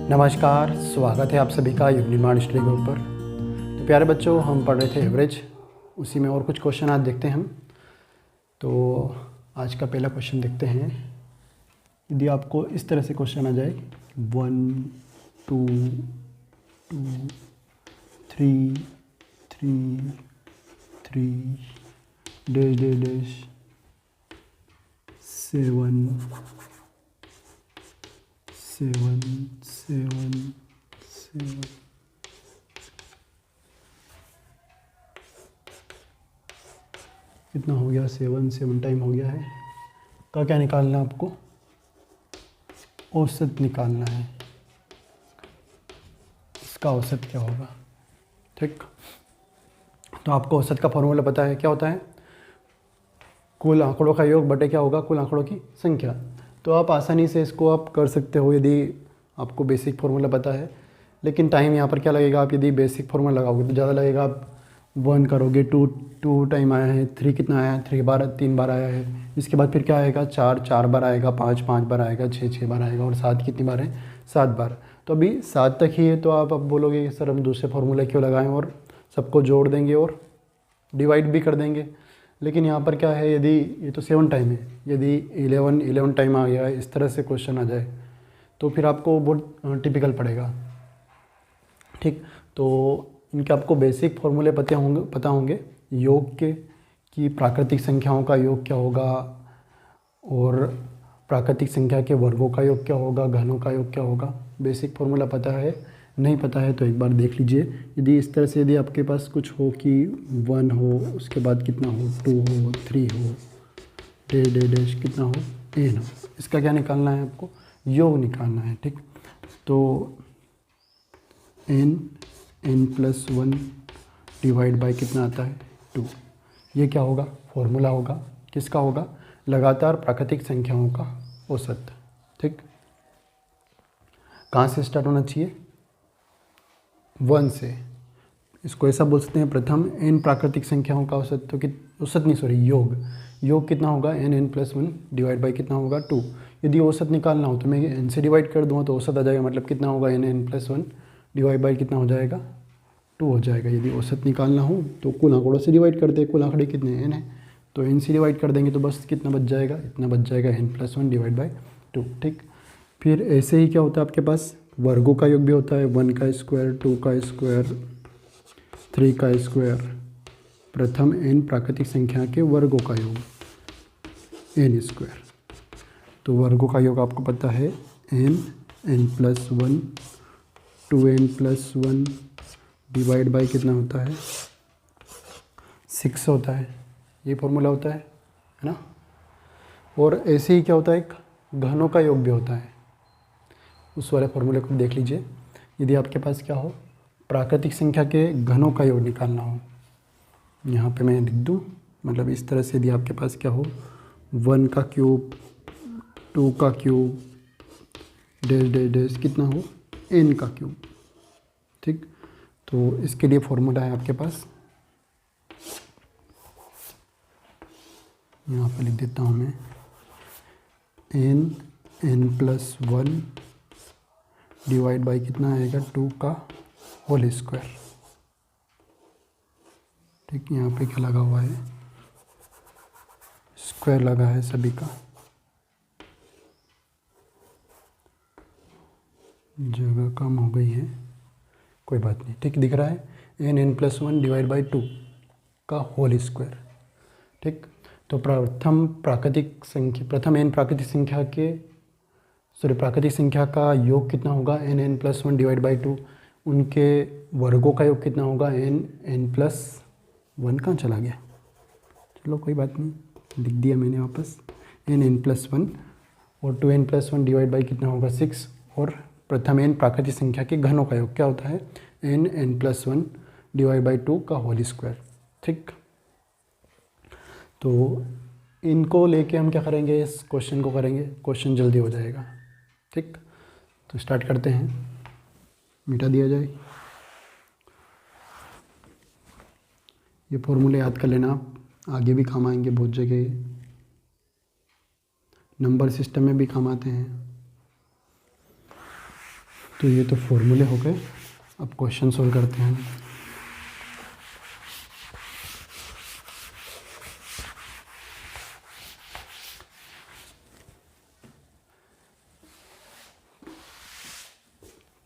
नमस्कार, स्वागत है आप सभी का युग निर्माण स्टडी ग्रुप पर। तो प्यारे बच्चों, हम पढ़ रहे थे एवरेज, उसी में और कुछ क्वेश्चन आज देखते हैं हम। तो आज का पहला क्वेश्चन देखते हैं। यदि आपको इस तरह से क्वेश्चन आ जाए 1 2 2 3 3 3 डैश डैश डैश 7 7 7 7 कितना हो गया? 7 टाइम हो गया है। का क्या निकालना है आपको? औसत निकालना है। इसका औसत क्या होगा? ठीक, तो आपको औसत का फॉर्मूला पता है, क्या होता है? कुल आंकड़ों का योग बटे क्या होगा? कुल आंकड़ों की संख्या। तो आप आसानी से इसको आप कर सकते हो यदि आपको बेसिक फार्मूला पता है। लेकिन टाइम यहाँ पर क्या लगेगा? आप यदि बेसिक फार्मूला लगाओगे तो ज़्यादा लगेगा। आप 1 करोगे, 2 टाइम आया है, 3 कितना आया है? 3 बार आया है। इसके बाद फिर क्या आएगा? 4 बार आएगा, 5 बार आएगा, 6 बार आएगा, और 7 कितनी बार है? 7 बार। तो अभी 7 तक ही है। तो आप अब बोलोगे सर हम दूसरे फार्मूला क्यों लगाएं, और सबको जोड़ देंगे और डिवाइड भी कर देंगे। लेकिन यहाँ पर क्या है, यदि ये तो 7 टाइम है, यदि 11 टाइम आ गया, इस तरह से क्वेश्चन आ जाए तो फिर आपको बहुत टिपिकल पड़ेगा। ठीक, तो इनके आपको बेसिक फॉर्मूले पता होंगे योग के, कि प्राकृतिक संख्याओं का योग क्या होगा, और प्राकृतिक संख्या के वर्गों का योग क्या होगा, घनों का योग क्या होगा। बेसिक फार्मूला पता है, नहीं पता है तो एक बार देख लीजिए। यदि इस तरह से यदि आपके पास कुछ हो कि 1 हो, उसके बाद कितना हो, 2 हो, 3 हो, डैश कितना हो, n हो, इसका क्या निकालना है आपको? योग निकालना है। ठीक, तो n+1 डिवाइड बाय कितना आता है? 2। ये क्या होगा? फॉर्मूला होगा। किसका होगा? लगातार प्राकृतिक संख्याओं का औसत। ठीक, कहाँ से स्टार्ट होना चाहिए? 1 से। इसको ऐसा बोल सकते हैं, प्रथम n प्राकृतिक संख्याओं का औसत। तो औसत नहीं, सॉरी, योग कितना होगा? n+1 डिवाइड बाई कितना होगा? 2। यदि औसत निकालना हो तो मैं n से डिवाइड कर दूँगा तो औसत आ जाएगा। मतलब कितना होगा? n+1 डिवाइड बाई कितना हो जाएगा? 2 हो जाएगा। यदि औसत निकालना हो तो कुल आंकड़ों से डिवाइड करते हैं। कुल आंकड़े कितने? n है, तो n से डिवाइड कर देंगे तो बस कितना बच जाएगा? इतना बच जाएगा, n+1 डिवाइड बाई 2। ठीक, फिर ऐसे ही क्या होता है आपके पास? वर्गों का योग भी होता है। 1 का स्क्वायर, 2 का स्क्वायर, 3 का स्क्वायर। प्रथम n प्राकृतिक संख्या के वर्गों का योग, n स्क्वायर। तो वर्गों का योग आपको पता है n+1 2n+1 डिवाइड बाई कितना होता है? 6 होता है। ये फॉर्मूला होता है ना। और ऐसे ही क्या होता है, एक घनों का योग भी होता है। उस वाले फॉर्मूले को देख लीजिए। यदि आपके पास क्या हो, प्राकृतिक संख्या के घनों का योग निकालना हो, यहाँ पे मैं लिख दूँ, मतलब इस तरह से। यदि आपके पास क्या हो, 1 का क्यूब, 2 का क्यूब, डैश डैश डैश कितना हो? n का क्यूब। ठीक, तो इसके लिए फॉर्मूला है आपके पास, यहाँ पर लिख देता हूँ मैं, n+1 डिवाइड बाई कितना आएगा? 2 का होल स्क्वायर। ठीक, यहाँ पे क्या लगा हुआ है? स्क्वायर लगा है सभी का। जगह कम हो गई है, कोई बात नहीं। ठीक, दिख रहा है n+1 डिवाइड बाई 2 का होल स्क्वायर। ठीक, तो प्रथम n प्राकृतिक संख्या का योग कितना होगा? n+1 divide by 2। उनके वर्गों का योग कितना होगा? n+1 कहाँ चला गया? चलो कोई बात नहीं, लिख दिया मैंने वापस, n+1, और 2n+1 डिवाइड बाई कितना होगा? 6। और प्रथम n प्राकृतिक संख्या के घनों का योग क्या होता है? n+1 डिवाइड बाई 2 का होल स्क्वायर। ठीक, तो इनको लेके हम क्या करेंगे? इस क्वेश्चन को करेंगे, क्वेश्चन जल्दी हो जाएगा। ठीक, तो स्टार्ट करते हैं। मिटा दिया जाए। ये फॉर्मूले याद कर लेना आप, आगे भी काम आएंगे बहुत जगह, नंबर सिस्टम में भी काम आते हैं। तो ये तो फॉर्मूले हो गए। अब क्वेश्चन सोल्व करते हैं।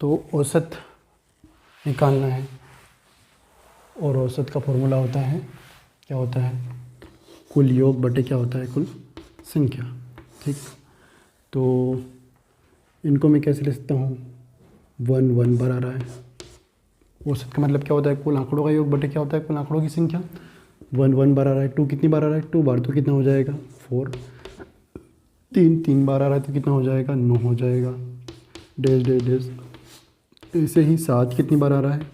तो औसत निकालना है और औसत का फॉर्मूला होता है, क्या होता है, कुल योग बटे क्या होता है, कुल संख्या। ठीक, तो इनको मैं कैसे लिख सकता हूँ, 1 1 बार आ रहा है। औसत का मतलब क्या होता है, कुल आंकड़ों का योग बटे क्या होता है, कुल आंकड़ों की संख्या। 1 1 बार आ रहा है, 2 कितनी बार आ रहा है, 2 बार, तो कितना हो जाएगा 4। 3 3 बार आ रहा है तो कितना हो जाएगा 9 हो जाएगा, डैश डैश डैश। ऐसे ही 7 कितनी बार आ रहा है,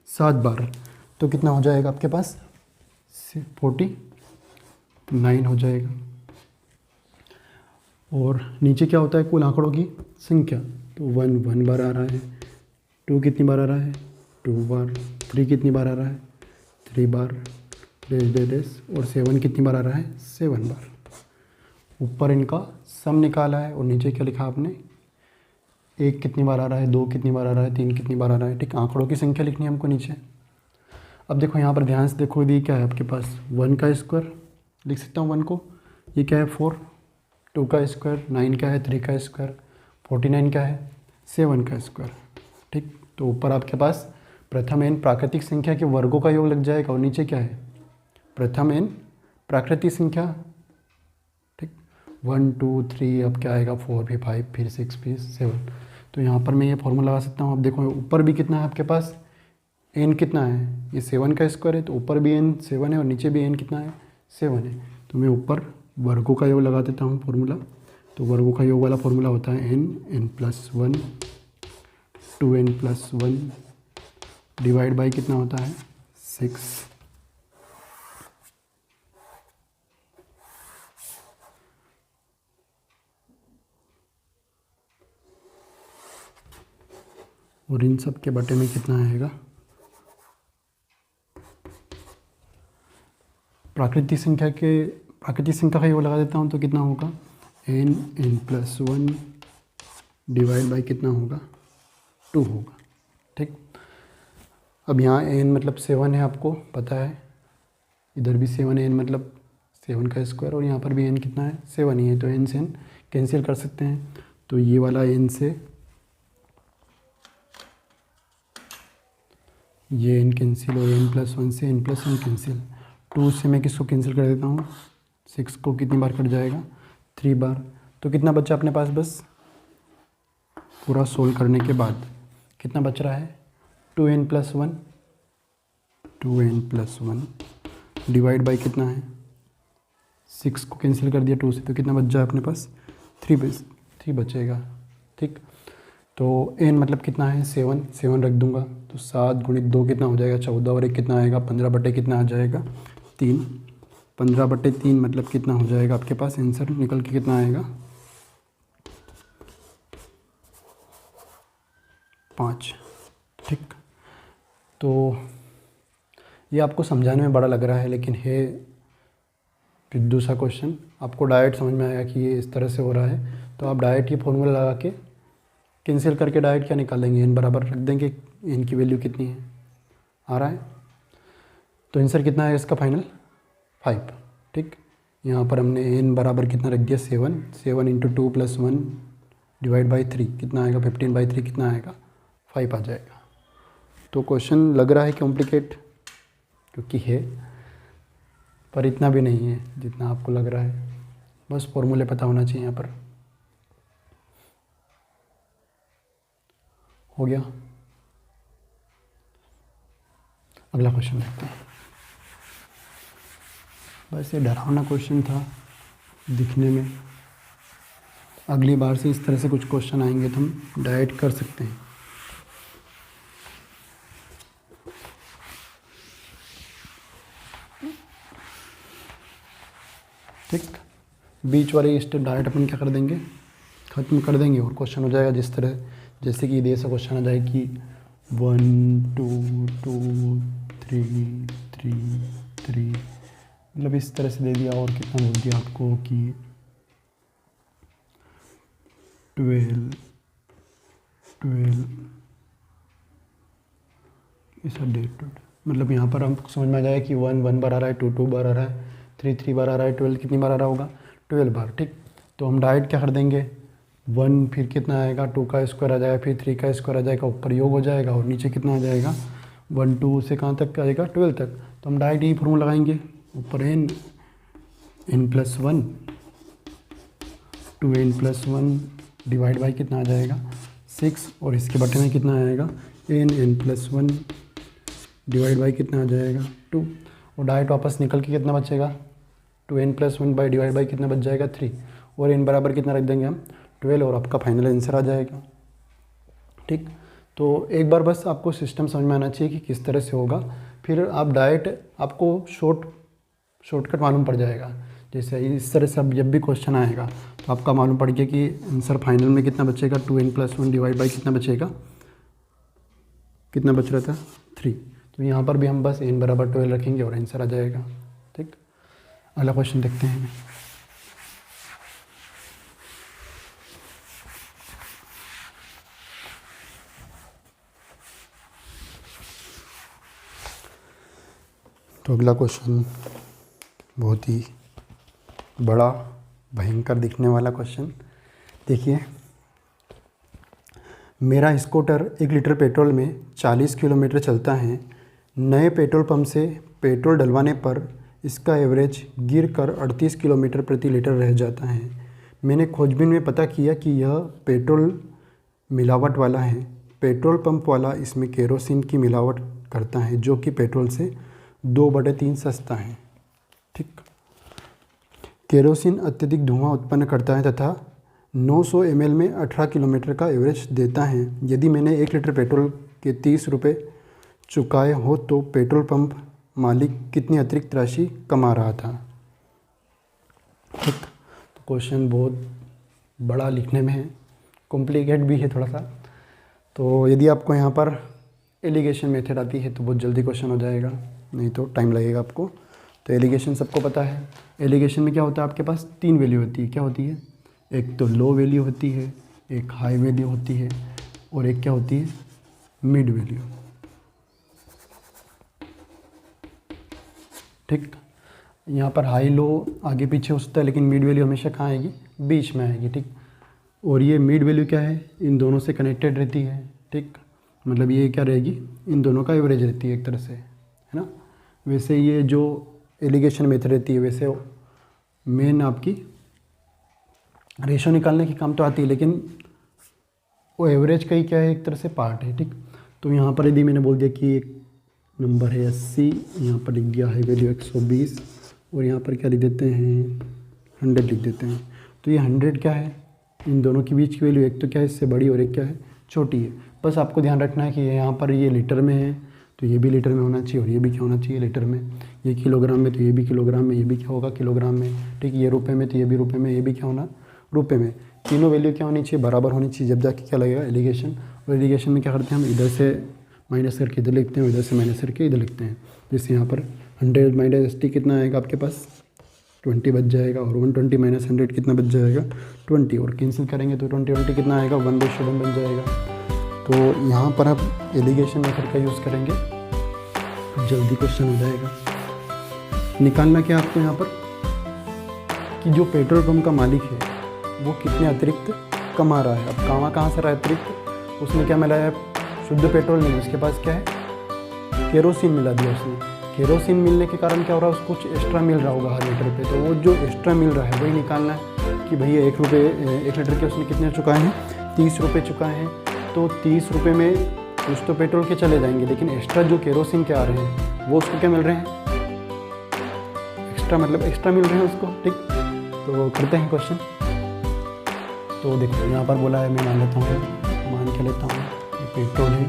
7 बार, तो कितना हो जाएगा आपके पास 49 हो जाएगा। और नीचे क्या होता है, कुल आंकड़ों की संख्या। तो 1 1 बार आ रहा है, 2 कितनी बार आ रहा है, 2 बार, 3 कितनी बार आ रहा है, 3 बार, डैश डैश डैश। और 7 कितनी बार आ रहा है, 7 बार। ऊपर इनका सम निकाला है और नीचे क्या लिखा आपने, 1 कितनी बार आ रहा है, 2 कितनी बार आ रहा है, 3 कितनी बार आ रहा है। ठीक, आंकड़ों की संख्या लिखनी है हमको नीचे। अब देखो यहाँ पर ध्यान से देखो, ये क्या है आपके पास, 1 का स्क्वायर लिख सकता हूँ 1 को, ये क्या है 4, 2 का स्क्वायर 9 का है, 3 का स्क्वायर 49 का है, 7 का स्क्वायर। ठीक, तो ऊपर आपके पास प्रथम n प्राकृतिक संख्या के वर्गों का योग लग जाएगा और नीचे क्या है, प्रथम n प्राकृतिक संख्या। ठीक, 1 2 3, अब क्या आएगा 4 फिर 5 फिर 6 फिर 7। तो यहाँ पर मैं ये फॉर्मूला लगा सकता हूँ। अब देखो ऊपर भी कितना है आपके पास, n कितना है, ये 7 का स्क्वायर है, तो ऊपर भी n 7 है और नीचे भी n कितना है, 7 है। तो मैं ऊपर वर्गों का योग लगा देता हूँ फॉर्मूला। तो वर्गों का योग वाला फॉर्मूला होता है n+1 2n+1 डिवाइड बाई कितना होता है 6। और इन सब के बटे में कितना आएगा, प्राकृतिक संख्या का योग लगा देता हूँ तो कितना होगा, n+1 डिवाइड बाई कितना होगा 2 होगा। ठीक, अब यहाँ n मतलब 7 है, आपको पता है, इधर भी 7 है, n मतलब 7 का स्क्वायर, और यहाँ पर भी n कितना है 7 ही है, तो n से n कैंसिल कर सकते हैं। तो ये वाला n से ये n कैंसिल और n+1 से n+1 कैंसिल। 2 से मैं किसको कैंसिल कर देता हूँ, 6 को कितनी बार कट जाएगा 3 बार। तो कितना बचा अपने पास, बस पूरा सोल्व करने के बाद कितना बच रहा है, 2n+1 डिवाइड बाई कितना है 6 को कैंसिल कर दिया 2 से, तो कितना बच जाए अपने पास 3 बचेगा। ठीक, तो n मतलब कितना है 7 रख दूंगा, तो 7 गुणित 2 कितना हो जाएगा 14, और 1 कितना आएगा 15 बटे कितना आ जाएगा 3। 15 बटे 3 मतलब कितना हो जाएगा आपके पास, आंसर निकल के कितना आएगा 5। ठीक, तो ये आपको समझाने में बड़ा लग रहा है, लेकिन है फिर दूसरा क्वेश्चन आपको डायरेक्ट समझ में आएगा कि ये इस तरह से हो रहा है। तो आप डायरेक्ट ये फॉर्मूला लगा के कैंसिल करके डायरेक्ट क्या निकालेंगे, n बराबर रख देंगे, n की वैल्यू कितनी है आ रहा है, तो आंसर कितना है इसका फाइनल 5। ठीक, यहाँ पर हमने n बराबर कितना रख दिया 7 इंटू 2 + 1 डिवाइड बाई 3 कितना आएगा 15/3 कितना आएगा 5 आ जाएगा। तो क्वेश्चन लग रहा है कॉम्प्लिकेट क्योंकि है, पर इतना भी नहीं है जितना आपको लग रहा है, बस फॉर्मूले पता होना चाहिए। यहाँ पर हो गया। अगला क्वेश्चन देखते हैं। बस ये डरावना क्वेश्चन था दिखने में, अगली बार से इस तरह से कुछ क्वेश्चन आएंगे तो हम डायरेक्ट कर सकते हैं। ठीक, बीच वाले स्टेप डायरेक्ट अपन क्या कर देंगे, ख़त्म कर देंगे, और क्वेश्चन हो जाएगा जिस तरह, जैसे कि ऐसा क्वेश्चन आ जाए कि 1 2 2 3 3 3, मतलब इस तरह से दे दिया, और कितना बोल दिया आपको कि 12 12 ऐसा डेट मतलब यहाँ पर हमको समझ में आ जाएगा कि 1 बार आ रहा है, 2 बार आ रहा है, 3 बार आ रहा है, 12 कितनी बार आ रहा होगा, 12 बार। ठीक, तो हम डायरेक्ट क्या कर देंगे, 1 फिर कितना आएगा, 2 का स्क्वायर आ जाएगा, फिर 3 का स्क्वायर आ जाएगा, ऊपर योग हो जाएगा और नीचे कितना आ जाएगा 1 2 से कहाँ तक आएगा 12 तक। तो हम डायरेक्ट यही फॉर्मूला लगाएंगे, ऊपर n+1 2n+1 डिवाइड बाई कितना आ जाएगा 6 और इसके बटे में कितना आएगा n+1 डिवाइड बाई कितना आ जाएगा 2 और डायरेक्ट वापस निकल के कितना बचेगा 2n+1 बाई डिवाइड बाई कितना बच जाएगा 3 और n बराबर कितना रख देंगे हम 12 और आपका फाइनल आंसर आ जाएगा। ठीक, तो एक बार बस आपको सिस्टम समझ में आना चाहिए कि किस तरह से होगा, फिर आप डायरेक्ट आपको शॉर्टकट मालूम पड़ जाएगा। जैसे इस तरह से अब जब भी क्वेश्चन आएगा तो आपका मालूम पड़ गया कि आंसर फाइनल में कितना बचेगा 2n+1 डिवाइड बाई कितना बचेगा, कितना बच रहा था 3। तो यहाँ पर भी हम बस n बराबर 12 रखेंगे और आंसर आ जाएगा। ठीक, अगला क्वेश्चन देखते हैं। तो अगला क्वेश्चन बहुत ही बड़ा भयंकर दिखने वाला क्वेश्चन देखिए। मेरा स्कूटर 1 लीटर पेट्रोल में 40 किलोमीटर चलता है। नए पेट्रोल पंप से पेट्रोल डलवाने पर इसका एवरेज गिर कर 38 किलोमीटर प्रति लीटर रह जाता है। मैंने खोजबीन में पता किया कि यह पेट्रोल मिलावट वाला है। पेट्रोल पंप वाला इसमें केरोसिन की मिलावट करता है जो कि पेट्रोल से 2/3 सस्ता है। ठीक, केरोसिन अत्यधिक धुआं उत्पन्न करता है तथा 900 ml में 18 किलोमीटर का एवरेज देता है। यदि मैंने 1 लीटर पेट्रोल के 30 रुपये चुकाए हो तो पेट्रोल पंप मालिक कितनी अतिरिक्त राशि कमा रहा था। ठीक, तो क्वेश्चन बहुत बड़ा लिखने में है, कॉम्प्लिकेट भी है थोड़ा सा। तो यदि आपको यहाँ पर एलिगेशन मेथड आती है तो बहुत जल्दी क्वेश्चन हो जाएगा, नहीं तो टाइम लगेगा आपको। तो एलिगेशन सबको पता है। एलिगेशन में क्या होता है, आपके पास 3 वैल्यू होती है। क्या होती है, एक तो लो वैल्यू होती है, एक हाई वैल्यू होती है और एक क्या होती है मिड वैल्यू। ठीक, यहाँ पर हाई लो आगे पीछे हो सकता है लेकिन मिड वैल्यू हमेशा कहाँ आएगी, बीच में आएगी। ठीक, और ये मिड वैल्यू क्या है, इन दोनों से कनेक्टेड रहती है। ठीक, मतलब ये क्या रहेगी, इन दोनों का एवरेज रहती है एक तरह से, है ना। वैसे ये जो एलिगेशन मेथड रहती है वैसे मेन आपकी रेशो निकालने की काम तो आती है लेकिन वो एवरेज का ही क्या है, एक तरह से पार्ट है। ठीक, तो यहाँ पर यदि मैंने बोल दिया कि एक नंबर है 80, यहाँ पर लिख दिया है वैल्यू 120 और यहाँ पर क्या लिख देते हैं 100 लिख देते हैं। तो ये 100 क्या है, इन दोनों के बीच की वैल्यू एक तो क्या है इससे बड़ी और एक क्या है छोटी है। बस आपको ध्यान रखना है कि यहाँ पर ये लीटर में है तो ये भी लीटर में होना चाहिए और ये भी क्या होना चाहिए लीटर में। ये किलोग्राम में तो ये भी किलोग्राम में, ये भी क्या होगा किलोग्राम में। ठीक, ये रुपए में तो ये भी रुपए में, ये भी क्या होना रुपए में। तीनों वैल्यू क्या होनी चाहिए, बराबर होनी चाहिए, जब जाके क्या लगेगा एलिगेशन। और एलिगेशन में क्या करते हैं हम इधर से माइनस करके इधर लिखते हैं, इधर से माइनस करके इधर लिखते हैं। जैसे यहाँ पर 100 माइनस 80 कितना आएगा आपके पास 20 बच जाएगा और 120 माइनस 100 कितना बच जाएगा 20 और कैंसिल करेंगे तो 20 कितना आएगा 1/7 बन जाएगा। तो यहाँ पर आप एलिगेशन मेथड का यूज़ करेंगे, जल्दी क्वेश्चन हो जाएगा। निकालना क्या आपको यहाँ पर कि जो पेट्रोल पंप का मालिक है वो कितने अतिरिक्त कमा रहा है। अब कहाँ से रहा है अतिरिक्त, उसने क्या मिला है, शुद्ध पेट्रोल नहीं, उसके पास क्या है केरोसिन मिला दिया उसने। केरोसिन मिलने के कारण क्या हो रहा है, उसको कुछ एक्स्ट्रा मिल रहा होगा हर लीटर पे। तो वो जो एक्स्ट्रा मिल रहा है वही निकालना है कि भैया 1 लीटर के उसने कितने चुकाए हैं 30 रुपये चुकाए हैं। तो 30 रुपये में कुछ तो पेट्रोल के चले जाएंगे लेकिन एक्स्ट्रा जो केरोसिन के आ रहे हैं वो उसको क्या मिल रहे हैं एक्स्ट्रा, मतलब एक्स्ट्रा मिल रहे हैं उसको। ठीक, तो करते हैं क्वेश्चन। तो देखो यहाँ पर बोला है, मैं मान के लेता हूँ ये पेट्रोल है,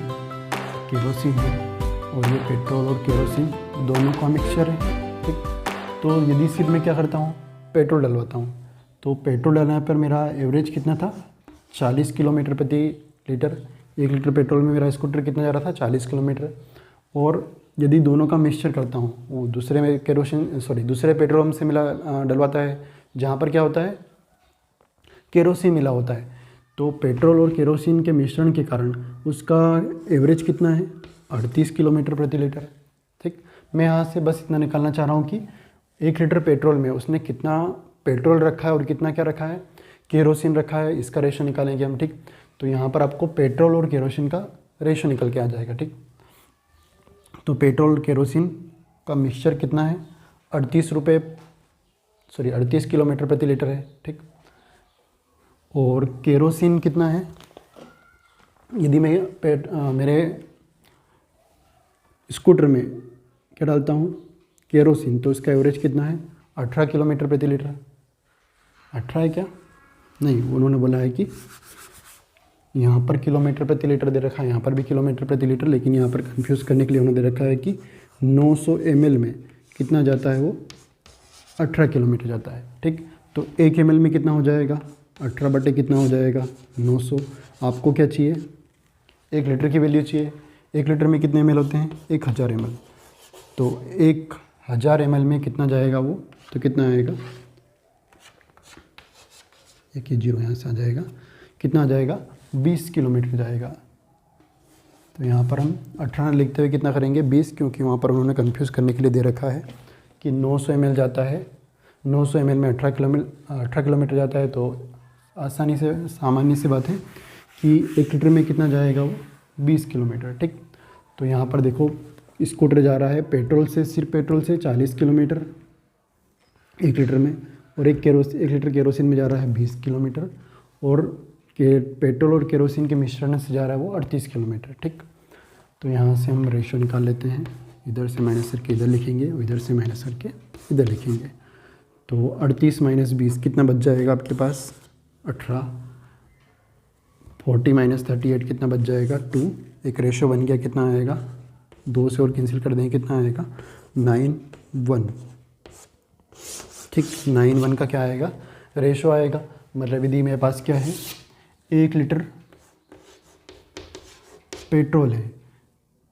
केरोसिन है और ये पेट्रोल और केरोसिन दोनों का मिक्सचर है। ठीक, तो यदि सिर्फ मैं क्या करता हूँ पेट्रोल डलवाता हूँ तो पेट्रोल डालने पर मेरा एवरेज कितना था 40 किलोमीटर प्रति लीटर। 1 लीटर पेट्रोल में मेरा स्कूटर कितना जा रहा था 40 किलोमीटर। और यदि दोनों का मिक्सचर करता हूँ, वो दूसरे में दूसरे पेट्रोल पंप से मिला डलवाता है जहाँ पर क्या होता है केरोसिन मिला होता है, तो पेट्रोल और केरोसिन के मिश्रण के कारण उसका एवरेज कितना है, 38 किलोमीटर प्रति लीटर। ठीक, मैं यहाँ से बस इतना निकालना चाह रहा हूँ कि 1 लीटर पेट्रोल में उसने कितना पेट्रोल रखा है और कितना क्या रखा है, केरोसिन रखा है, इसका रेशो निकालेंगे हम। ठीक, तो यहाँ पर आपको पेट्रोल और केरोसिन का रेशो निकल के आ जाएगा। ठीक, तो पेट्रोल और केरोसिन का मिक्सचर कितना है, 38 किलोमीटर प्रति लीटर है। ठीक, और केरोसिन कितना है, यदि मैं मेरे स्कूटर में क्या डालता हूँ, केरोसिन, तो इसका एवरेज कितना है, 18 किलोमीटर प्रति लीटर। 18 है क्या, नहीं, उन्होंने बोला है कि यहाँ पर किलोमीटर प्रति लीटर दे रखा है, यहाँ पर भी किलोमीटर प्रति लीटर, लेकिन यहाँ पर कंफ्यूज करने के लिए उन्होंने दे रखा है कि 900 ml में कितना जाता है, वो 18 किलोमीटर जाता है। ठीक, तो 1 ml में कितना हो जाएगा, 18 बटे कितना हो जाएगा, 900। आपको क्या चाहिए, 1 लीटर की वैल्यू चाहिए। 1 लीटर में कितने ml होते हैं, 1000 ml। तो 1000 ml में कितना जाएगा वो, तो कितना आएगा, एक ही जीरो यहाँ से आ जाएगा, कितना आ जाएगा, 20 किलोमीटर जाएगा। तो यहाँ पर हम 18 लिखते हुए कितना करेंगे, 20, क्योंकि वहाँ पर उन्होंने कंफ्यूज करने के लिए दे रखा है कि 900 ml जाता है, 900 ml में 18 किलोमीटर जाता है। तो आसानी से सामान्य सी बात है कि 1 लीटर में कितना जाएगा, वो 20 किलोमीटर। ठीक, तो यहाँ पर देखो स्कूटर जा रहा है पेट्रोल से, सिर्फ पेट्रोल से 40 किलोमीटर 1 लीटर में, और 1 लीटर केरोसिन में जा रहा है 20 किलोमीटर, और पेट्रोल और केरोसिन के मिश्रण से जा रहा है वो 38 किलोमीटर। ठीक, तो यहाँ से हम रेशो निकाल लेते हैं, इधर से माइनस करके इधर लिखेंगे और इधर से माइनस करके इधर लिखेंगे। तो 38 माइनस 20 कितना बच जाएगा आपके पास, 18। 40 माइनस 38 कितना बच जाएगा, 2। एक रेशो बन गया, कितना आएगा, 2 से और कैंसिल कर देंगे, कितना आएगा, 9:1। ठीक, 9:1 का क्या आएगा, रेशो आएगा। मतलब यदि मेरे पास क्या है, 1 लीटर पेट्रोल है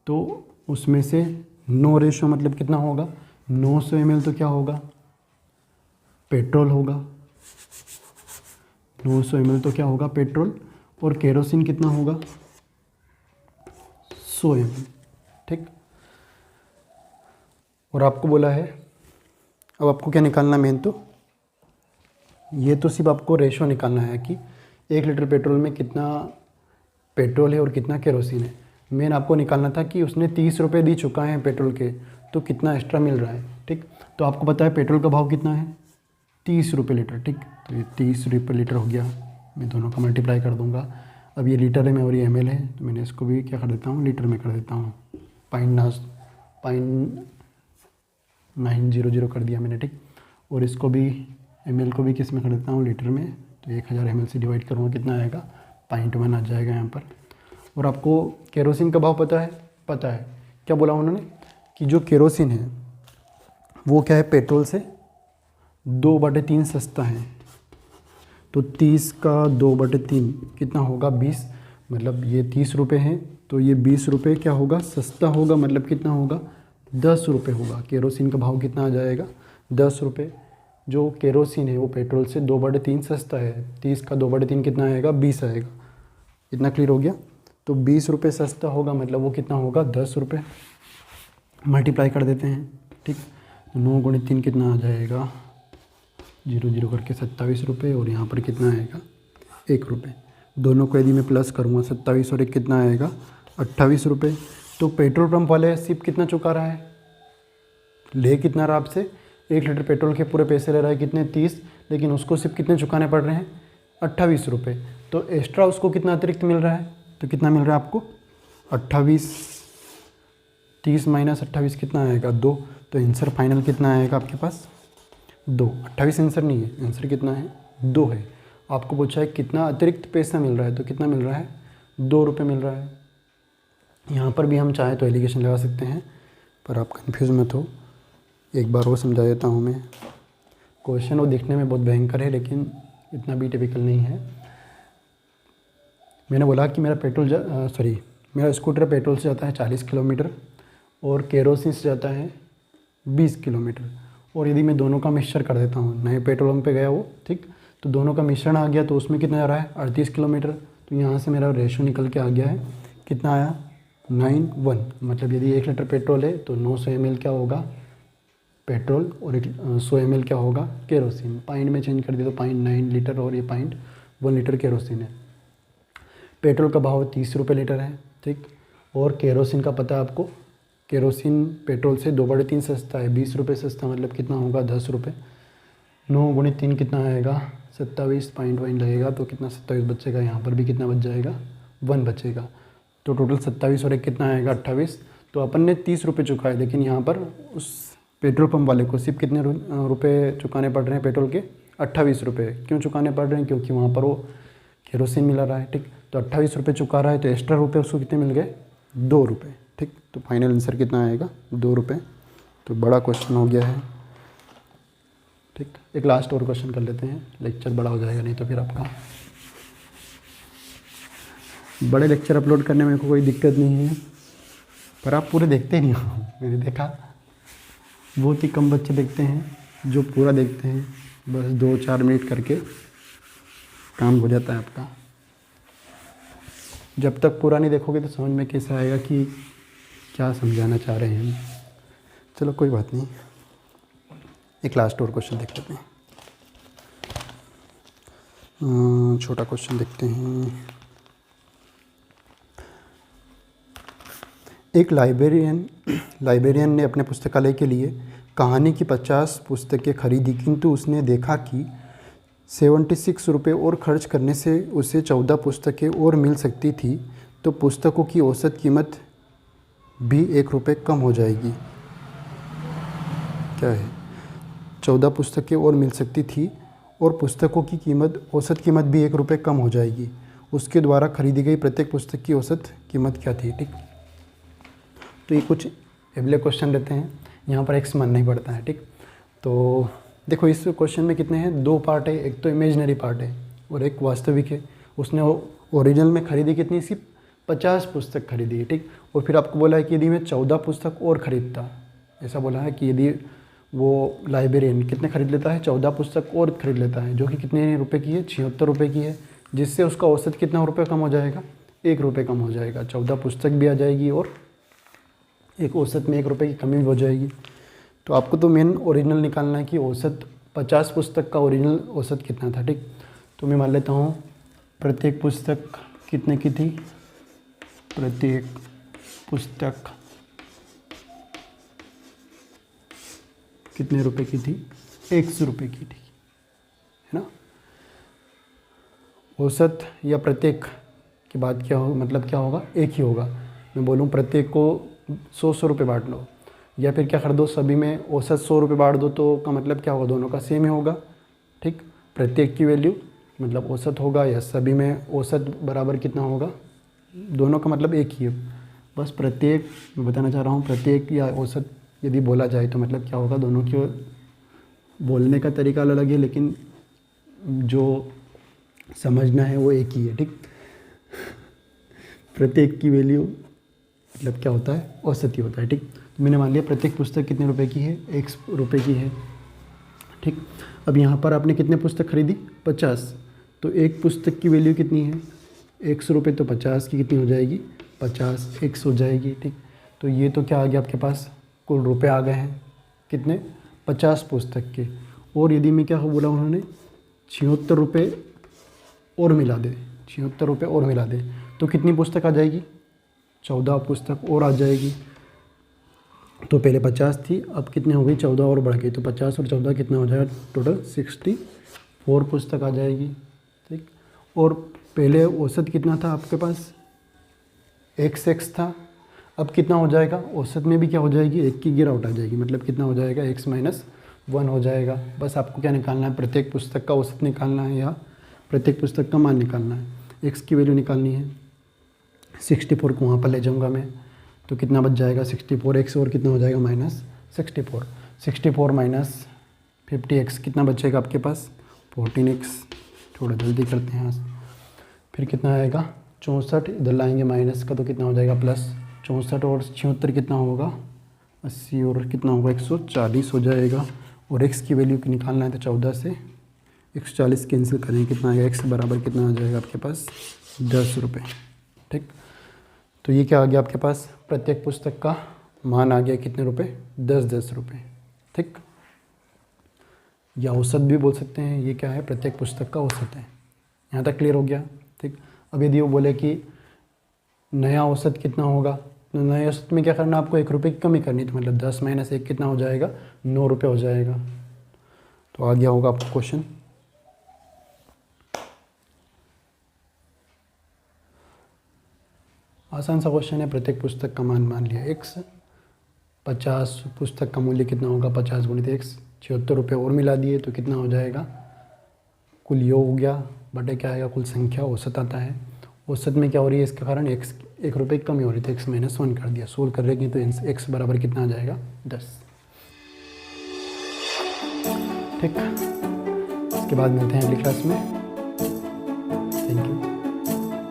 तो उसमें से 9 रेशो मतलब कितना होगा, 900 ml तो क्या होगा, पेट्रोल होगा। 900 ml तो क्या होगा, पेट्रोल, और केरोसिन कितना होगा, 100 ml। ठीक, और आपको बोला है, अब आपको क्या निकालना, मेन तो ये तो सिर्फ आपको रेशो निकालना है कि 1 लीटर पेट्रोल में कितना पेट्रोल है और कितना केरोसिन है। मेन आपको निकालना था कि उसने 30 रुपये दी चुका है पेट्रोल के, तो कितना एक्स्ट्रा मिल रहा है। ठीक, तो आपको पता है पेट्रोल का भाव कितना है, 30 रुपये लीटर। ठीक, तो ये 30 रुपये लीटर हो गया, मैं दोनों का मल्टीप्लाई कर दूंगा। अब ये लीटर में और ये ml है, तो मैंने इसको भी क्या कर देता हूँ, लीटर में कर देता हूँ, 0.900 कर दिया मैंने। ठीक, और इसको भी ml को भी किस में कर देता हूँ, लीटर में। तो 1000 ml से डिवाइड करूँगा, कितना आएगा, 0.1 आ जाएगा यहाँ पर। और आपको केरोसिन का भाव पता है, पता है, क्या बोला उन्होंने कि जो केरोसिन है वो क्या है, पेट्रोल से 2/3 सस्ता है। तो 30 का 2/3 कितना होगा, 20। मतलब ये 30 रुपये है तो ये 20 रुपये क्या होगा, सस्ता होगा। मतलब कितना होगा, 10 रुपये होगा। केरोसिन का भाव कितना आ जाएगा, 10 रुपये। जो केरोसिन है वो पेट्रोल से 2/3 सस्ता है। 30 का 2/3 कितना आएगा, 20 आएगा। इतना क्लियर हो गया। तो 20 रुपये सस्ता होगा, मतलब वो कितना होगा, 10 रुपये। मल्टीप्लाई कर देते हैं। ठीक, 9 × 3 कितना आ जाएगा, 0 करके 27 रुपये, और यहाँ पर कितना आएगा, 1 रुपये। दोनों को यदि मैं प्लस करूँगा, 27 और 1 कितना आएगा, 28 रुपये। तो पेट्रोल पंप वाले सिर्फ कितना चुका रहा है, ले कितना रहा आपसे, 1 लीटर पेट्रोल के पूरे पैसे ले रहा है, कितने, 30, लेकिन उसको सिर्फ कितने चुकाने पड़ रहे हैं, 28 रुपये। तो एक्स्ट्रा उसको कितना अतिरिक्त मिल रहा है, तो कितना मिल रहा है आपको, 28। 30 माइनस 28 कितना आएगा, 2। तो आंसर फाइनल कितना आएगा आपके पास, 2। 28 आंसर नहीं है, आंसर कितना है, 2 है। आपको पूछा है कितना अतिरिक्त पैसा मिल रहा है, तो कितना मिल रहा है, 2 रुपये मिल रहा है। यहाँ पर भी हम चाहे तो एलिगेशन लगा सकते हैं, पर आप कंफ्यूज मत हो, एक बार वो समझा देता हूँ मैं। क्वेश्चन वो दिखने में बहुत भयंकर है, लेकिन इतना भी टिपिकल नहीं है। मैंने बोला कि मेरा स्कूटर पेट्रोल से जाता है 40 किलोमीटर और केरोसिन से जाता है 20 किलोमीटर। और यदि मैं दोनों का मिक्सचर कर देता हूँ, नए पेट्रोल पंप पे गया वो, ठीक, तो दोनों का मिश्रण आ गया, तो उसमें कितना जा रहा है 38 किलोमीटर। तो यहाँ से मेरा रेशो निकल के आ गया है, कितना आया 9:1। मतलब यदि 1 लीटर पेट्रोल है तो 900 ml क्या होगा पेट्रोल, और 100 ml क्या होगा केरोसिन। पॉइंट में चेंज कर दिया तो 0.9 लीटर और ये 0.1 लीटर केरोसिन है। पेट्रोल का भाव 30 रुपये लीटर है, ठीक। और केरोसिन का पता है आपको, केरोसिन पेट्रोल से 2/3 सस्ता है, 20 रुपये सस्ता, मतलब कितना होगा 10 रुपये। 9 × 3 कितना आएगा 27.1 लगेगा, तो कितना 27 बचेगा, यहाँ पर भी कितना बच जाएगा 1 बचेगा। तो टोटल 27 और 1 कितना आएगा 28। तो अपन ने 30 रुपये चुकाए, लेकिन यहाँ पर उस पेट्रोल पंप वाले को सिर्फ कितने रुपये चुकाने पड़ रहे हैं पेट्रोल के 28 रुपये। क्यों चुकाने पड़ रहे हैं, क्योंकि वहाँ पर वो केरोसिन मिला रहा है, ठीक। तो 28 रुपये चुका रहा है, तो एक्स्ट्रा रुपये उसको कितने मिल गए 2 रुपये, ठीक। तो फाइनल आंसर कितना आएगा 2 रुपये। तो बड़ा क्वेश्चन हो गया है, ठीक। एक लास्ट और क्वेश्चन कर लेते हैं, लेक्चर बड़ा हो जाएगा नहीं तो फिर आपका। बड़े लेक्चर अपलोड करने में कोई दिक्कत नहीं है, पर आप पूरे देखते नहीं हो। मैंने देखा बहुत ही कम बच्चे देखते हैं जो पूरा देखते हैं, बस 2-4 मिनट करके काम हो जाता है आपका। जब तक पूरा नहीं देखोगे तो समझ में कैसे आएगा कि क्या समझाना चाह रहे हैं। चलो कोई बात नहीं, एक लास्ट और क्वेश्चन देख लेते हैं। छोटा क्वेश्चन देखते हैं। एक लाइब्रेरियन ने अपने पुस्तकालय के लिए कहानी की 50 पुस्तकें खरीदी, किंतु उसने देखा कि 76 रुपये और खर्च करने से उसे 14 पुस्तकें और मिल सकती थी, तो पुस्तकों की औसत कीमत भी 1 रुपये कम हो जाएगी। क्या है 14 पुस्तकें और मिल सकती थी और पुस्तकों की कीमत औसत कीमत भी 1 रुपये कम हो जाएगी। उसके द्वारा खरीदी गई प्रत्येक पुस्तक की औसत कीमत क्या थी, ठीक। तो ये कुछ एवले क्वेश्चन रहते हैं, यहाँ पर एक्स मानना ही पड़ता है, ठीक। तो देखो इस क्वेश्चन में कितने हैं 2 पार्ट है, एक तो इमेजिनरी पार्ट है और एक वास्तविक है। उसने ओरिजिनल में खरीदी कितनी, सिर्फ 50 पुस्तक खरीदी है, ठीक। और फिर आपको बोला है कि यदि मैं 14 पुस्तक और ख़रीदता, ऐसा बोला है कि यदि वो लाइब्रेरियन कितने खरीद लेता है 14 पुस्तक और खरीद लेता है, जो कि कितने रुपए की है 76 रुपये की है, जिससे उसका औसत कितना रुपये कम हो जाएगा 1 रुपये कम हो जाएगा। 14 पुस्तक भी आ जाएगी और एक औसत में 1 रुपये की कमी भी हो जाएगी। तो आपको तो मेन ओरिजिनल निकालना है कि औसत 50 पुस्तक का ओरिजिनल औसत कितना था, ठीक। तो मैं मान लेता हूँ प्रत्येक पुस्तक कितने की थी, प्रत्येक पुस्तक कितने रुपए की थी 100 रुपये की थी, है ना। औसत या प्रत्येक की बात क्या हो, मतलब क्या होगा एक ही होगा। मैं बोलूँ प्रत्येक को 100 रुपये बांट लो, या फिर क्या कर दो सभी में औसत 100 रुपये बांट दो, तो का मतलब क्या होगा दोनों का सेम ही होगा, ठीक। प्रत्येक की वैल्यू मतलब औसत होगा, या सभी में औसत बराबर कितना होगा, दोनों का मतलब एक ही है। बस प्रत्येक मैं बताना चाह रहा हूँ, प्रत्येक या औसत यदि बोला जाए तो मतलब क्या होगा, दोनों के बोलने का तरीका अलग है, लेकिन जो समझना है वो एक ही है, ठीक। प्रत्येक की वैल्यू मतलब क्या होता है औसत ही होता है, ठीक। तो मैंने मान लिया प्रत्येक पुस्तक कितने रुपए की है 1 रुपये की है, ठीक। अब यहाँ पर आपने कितने पुस्तक खरीदी 50, तो एक पुस्तक की वैल्यू कितनी है 100 रुपये, तो 50 की कितनी हो जाएगी 50 100 हो जाएगी, ठीक। तो ये तो क्या आ गया आपके पास कुल रुपए आ गए हैं कितने 50 पुस्तक के। और यदि मैं क्या बोला उन्होंने 76 रुपये और मिला दे, 76 रुपये और मिला दे, तो कितनी पुस्तक आ जाएगी 14 पुस्तक और आ जाएगी। तो पहले 50 थी, अब कितने हो गई 14 और बढ़ गई, तो 50 और 14 कितना हो जाएगा टोटल 64 पुस्तक आ जाएगी, ठीक। और पहले औसत कितना था आपके पास x था, अब कितना हो जाएगा औसत में भी क्या हो जाएगी 1 की गिरावट आ जाएगी, मतलब कितना हो जाएगा x - 1 हो जाएगा। बस आपको क्या निकालना है प्रत्येक पुस्तक का औसत निकालना है या प्रत्येक पुस्तक का मान निकालना है। x की वैल्यू निकालनी है, 64 को वहाँ पर ले जाऊँगा मैं, तो कितना बच जाएगा 64x और कितना हो जाएगा -64, 64 - 50x कितना बचेगा आपके पास 14x। थोड़ा जल्दी करते हैं यहाँ, फिर कितना आएगा 64, इधर लाएंगे माइनस का तो कितना हो जाएगा प्लस 64 और 76 कितना होगा 80 और कितना होगा 140 हो जाएगा। और x की वैल्यू निकालना है तो 14 से 140 कैंसिल करें, कितना आएगा, x बराबर कितना आ जाएगा आपके पास 10 रुपये। ठीक, तो ये क्या आ गया आपके पास, प्रत्येक पुस्तक का मान आ गया कितने रुपए, 10-10 रुपये। ठीक, या औसत भी बोल सकते हैं, ये क्या है, प्रत्येक पुस्तक का औसत है। यहाँ तक क्लियर हो गया। ठीक, अब यदि वो बोले कि नया औसत कितना होगा, तो नए औसत में क्या करना, आपको 1 रुपये की कमी करनी, तो मतलब 10 - 1 कितना हो जाएगा, 9 रुपये हो जाएगा। तो आ गया होगा आपको क्वेश्चन। आसान सा क्वेश्चन है। प्रत्येक पुस्तक का मान लिया x, 50 पुस्तक का मूल्य कितना होगा, 50 × x, 76 रुपये और मिला दिए तो कितना हो जाएगा, कुल योग हो गया बटे क्या आएगा, कुल संख्या, औसत आता है। औसत में क्या हो रही है, इसके कारण x 1 रुपये की कमी हो रही थी, x - 1 कर दिया, सोल्व कर रहे तो x बराबर कितना आ जाएगा, 10। ठीक, इसके बाद मिलते हैं अगली क्लास में। Thank you.